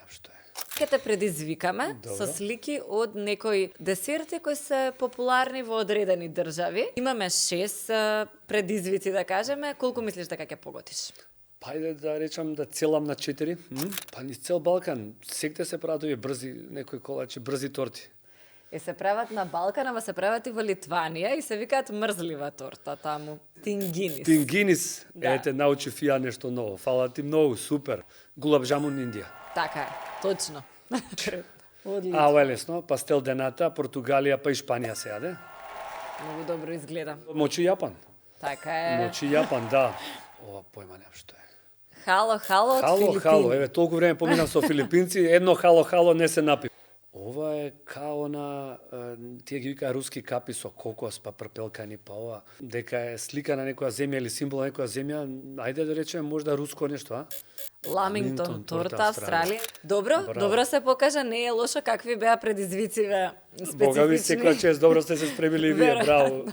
што е. Ке те предизвикаме со слики од некои десерти кои се популарни во одредени држави. Имаме 6 предизвици, да кажеме. Колку мислиш дека ќе погодиш? Па ајде да речам да целам на 4. Па низ цел Балкан секте се прават овие брзи, некои колачи, брзи торти. Се прават на Балкан, ама се прават и во Литванија и се викаат мрзлива торта таму. Тингинис. Тингинис, Да. ете, научив и ја нешто ново. Фала ти многу, супер. Гулаб жамун Индија. Така е, точно. Одлично. Ова е лесно, пастел дената, Португалија па и Шпанија се јаде. Многу добро изгледа. Мочи Јапан. Така е. Мочи Јапан, да. Ова појма немам што е. Хало, хало од Филипини. Хало, еве, толку време поминав со филипинци, едно хало не се напи. Ова е као на, тие ги викаа руски капи со кокос, па прпелкани, па ова. Дека е слика на некоја земја или символ на некоја земја, ајде да речеме можда руско нешто, а? Ламингтон торта, Австралија. Австралија. Добро, Браво. добро се покажа, не е лошо какви беа предизвициве специфични. Бога ви секоја чест, добро сте се спремили и вие, Веројатно. браво.